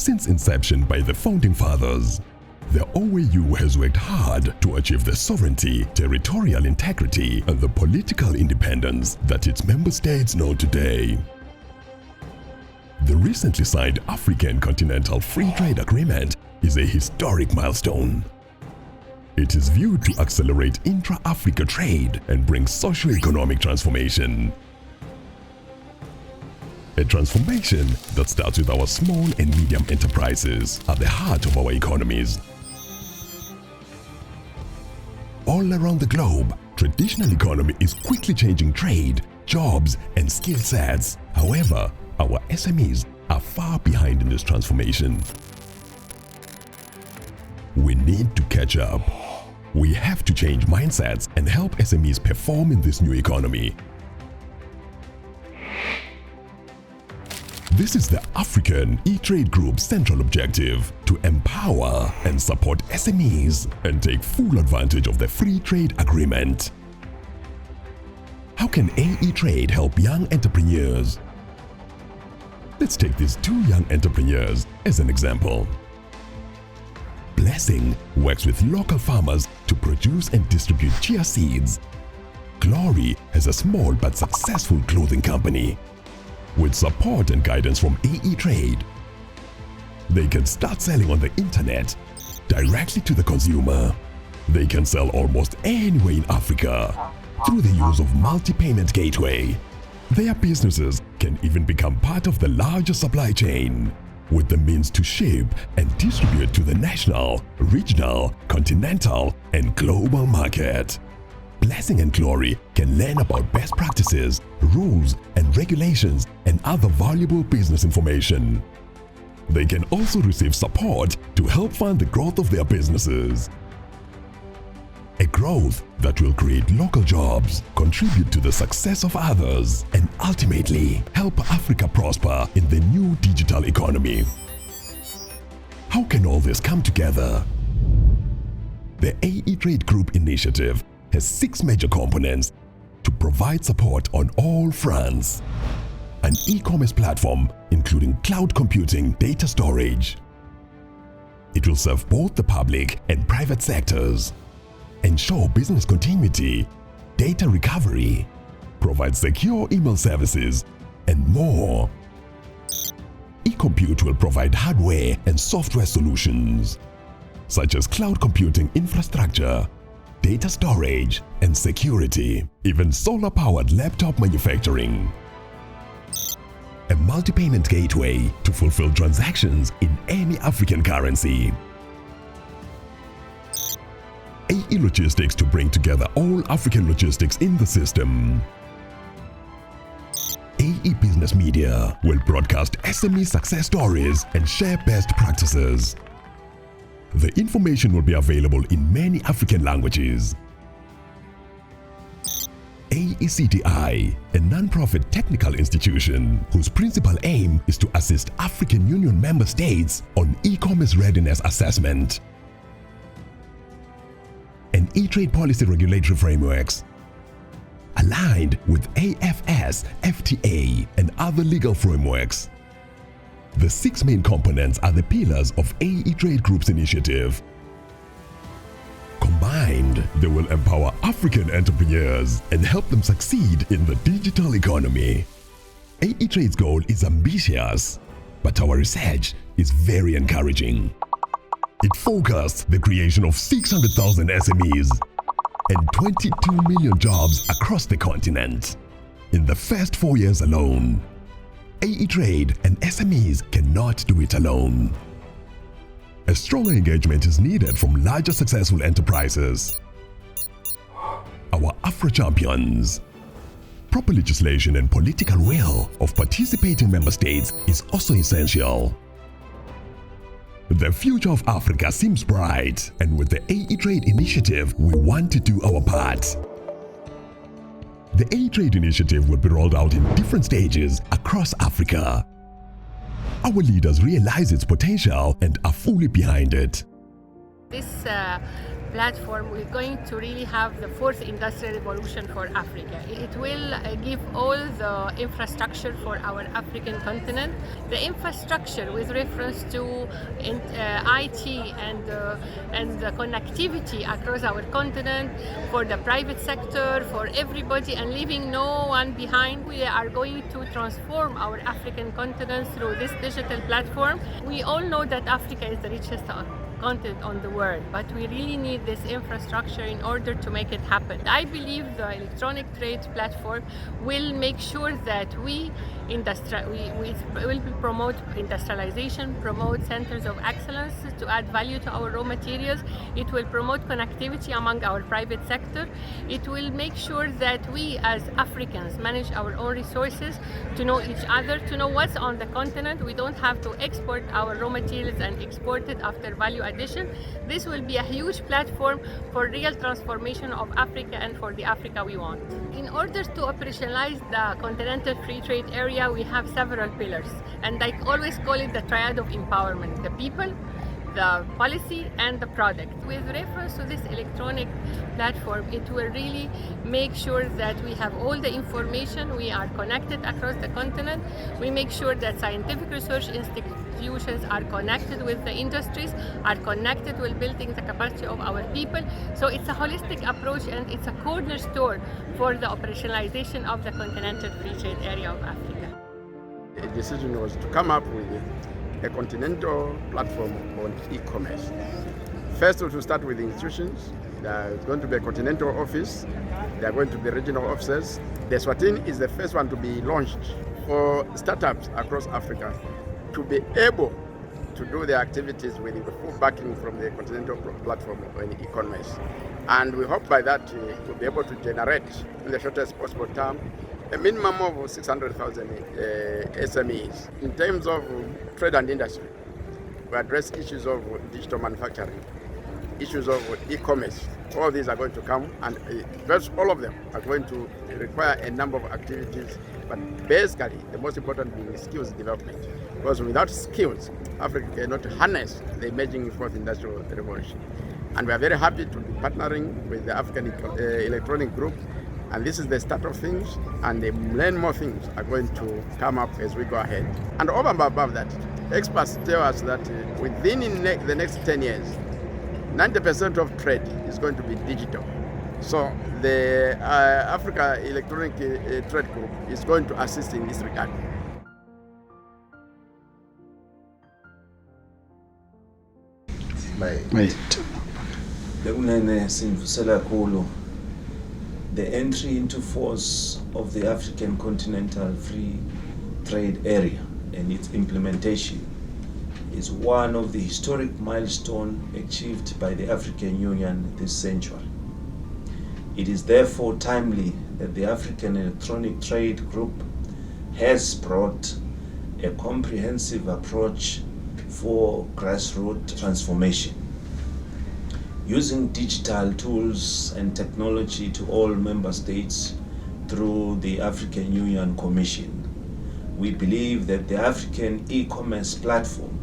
since inception by the founding fathers. The OAU has worked hard to achieve the sovereignty, territorial integrity, and the political independence that its member states know today. The recently signed African Continental Free Trade Agreement is a historic milestone. It is viewed to accelerate intra-Africa trade and bring socio-economic transformation. A transformation that starts with our small and medium enterprises at the heart of our economies. All around the globe, traditional economy is quickly changing trade, jobs, and skill sets. However, our SMEs are far behind in this transformation. We need to catch up. We have to change mindsets and help SMEs perform in this new economy. This is the African AeTrade Group's central objective: to empower and support SMEs and take full advantage of the Free Trade Agreement. How can AeTrade help young entrepreneurs? Let's take these two young entrepreneurs as an example. Blessing works with local farmers to produce and distribute chia seeds. Glory has a small but successful clothing company. With support and guidance from AeTrade, they can start selling on the internet directly to the consumer. They can sell almost anywhere in Africa through the use of multi-payment gateway. Their businesses can even become part of the larger supply chain, with the means to ship and distribute to the national, regional, continental, and global market. Blessing and Glory can learn about best practices, rules, and regulations, and other valuable business information. They can also receive support to help fund the growth of their businesses. A growth that will create local jobs, contribute to the success of others, and ultimately help Africa prosper in the new digital economy. How can all this come together? The AeTrade Group initiative has 6 major components to provide support on all fronts. An e-commerce platform including cloud computing, data storage. It will serve both the public and private sectors, ensure business continuity, data recovery, provide secure email services, and more. eCompute will provide hardware and software solutions, such as cloud computing infrastructure, data storage, and security, even solar-powered laptop manufacturing. A multi-payment gateway to fulfill transactions in any African currency. AeLogistics to bring together all African logistics in the system. AeBusiness Media will broadcast SME success stories and share best practices. The information will be available in many African languages. AECTI, a non-profit technical institution whose principal aim is to assist African Union member states on e-commerce readiness assessment and e-trade policy regulatory frameworks, aligned with AFS, FTA, and other legal frameworks. The 6 main components are the pillars of AeTrade Group's initiative. Combined, they will empower African entrepreneurs and help them succeed in the digital economy. AeTrade's goal is ambitious, but our research is very encouraging. It forecast the creation of 600,000 SMEs and 22 million jobs across the continent in the first 4 years alone. AeTrade and SMEs cannot do it alone. A stronger engagement is needed from larger successful enterprises. Our Afro champions. Proper legislation and political will of participating member states is also essential. The future of Africa seems bright, and with the AeTrade initiative, we want to do our part. The AeTrade initiative will be rolled out in different stages across Africa. Our leaders realize its potential and are fully behind it. This platform, we're going to really have the fourth industrial revolution for Africa. It will give all the infrastructure for our African continent. The infrastructure with reference to IT and the connectivity across our continent for the private sector, for everybody, and leaving no one behind. We are going to transform our African continent through this digital platform. We all know that Africa is the richest continent on the world, but we really need this infrastructure in order to make it happen. I believe the electronic trade platform will make sure that we will promote industrialization, promote centers of excellence to add value to our raw materials. It will promote connectivity among our private sector. It will make sure that we as Africans manage our own resources, to know each other, to know what's on the continent. We don't have to export our raw materials and export it after value addition. This will be a huge platform for real transformation of Africa and for the Africa we want. In order to operationalize the continental free trade area, we have several pillars, and I always call it the triad of empowerment: the people, the policy, and the product. With reference to this electronic platform, it will really make sure that we have all the information, we are connected across the continent, we make sure that scientific research institutions are connected with the industries, are connected with building the capacity of our people. So it's a holistic approach, and it's a cornerstone for the operationalization of the continental free trade area of Africa. The decision was to come up with a continental platform on e-commerce. First, to start with the institutions. There's going to be a continental office. There are going to be regional offices. The Swatini is the first one to be launched for startups across Africa to be able to do their activities with the full backing from the continental platform on e-commerce. And we hope by that we'll be able to generate, in the shortest possible time, a minimum of 600,000 SMEs. In terms of trade and industry, we address issues of digital manufacturing, issues of e-commerce. All these are going to come, and all of them are going to require a number of activities, but basically the most important being skills development, because without skills, Africa cannot harness the emerging fourth industrial revolution. And we are very happy to be partnering with the African Electronic Group. And this is the start of things, and many more things are going to come up as we go ahead. And over and above that, experts tell us that within the next 10 years, 90% of trade is going to be digital. So the Africa Electronic Trade Group is going to assist in this regard. The entry into force of the African Continental Free Trade Area and its implementation is one of the historic milestones achieved by the African Union this century. It is therefore timely that the African Electronic Trade Group has brought a comprehensive approach for grassroots transformation. Using digital tools and technology to all member states through the African Union Commission, we believe that the African e-commerce platform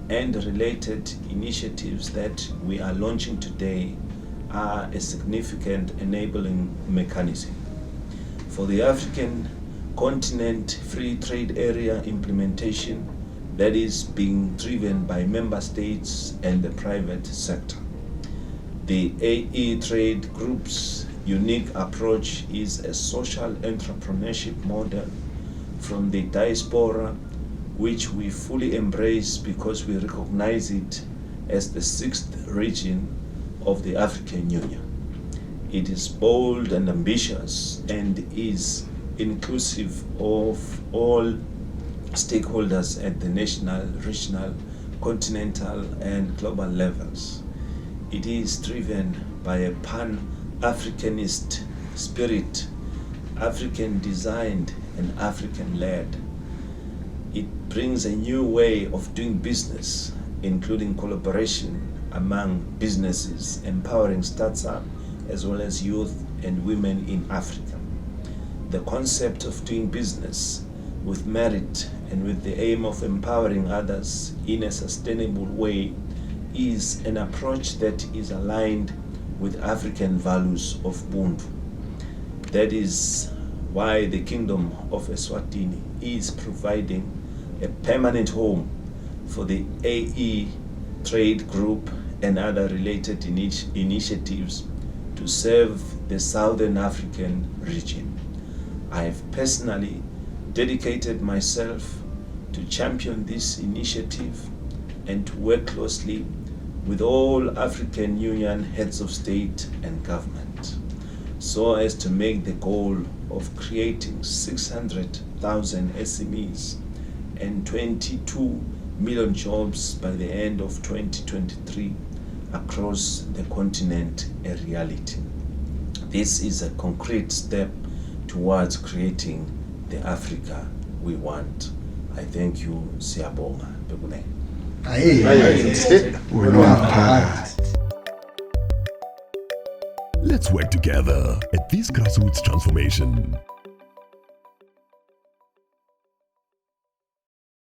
and related initiatives that we are launching today are a significant enabling mechanism for the African continent free trade area implementation that is being driven by member states and the private sector. The AeTrade Group's unique approach is a social entrepreneurship model from the diaspora, which we fully embrace because we recognize it as the sixth region of the African Union. It is bold and ambitious and is inclusive of all stakeholders at the national, regional, continental, and global levels. It is driven by a pan-Africanist spirit, African designed and African led. It brings a new way of doing business, including collaboration among businesses, empowering startups as well as youth and women in Africa. The concept of doing business with merit and with the aim of empowering others in a sustainable way is an approach that is aligned with African values of Ubuntu. That is why the Kingdom of Eswatini is providing a permanent home for the AeTrade Group and other related initiatives to serve the Southern African region. I have personally dedicated myself to champion this initiative and to work closely with all African Union heads of state and government so as to make the goal of creating 600,000 SMEs and 22 million jobs by the end of 2023 across the continent a reality. This is a concrete step towards creating the Africa we want. I thank you, Siyabonga. Let's work together at this grassroots transformation.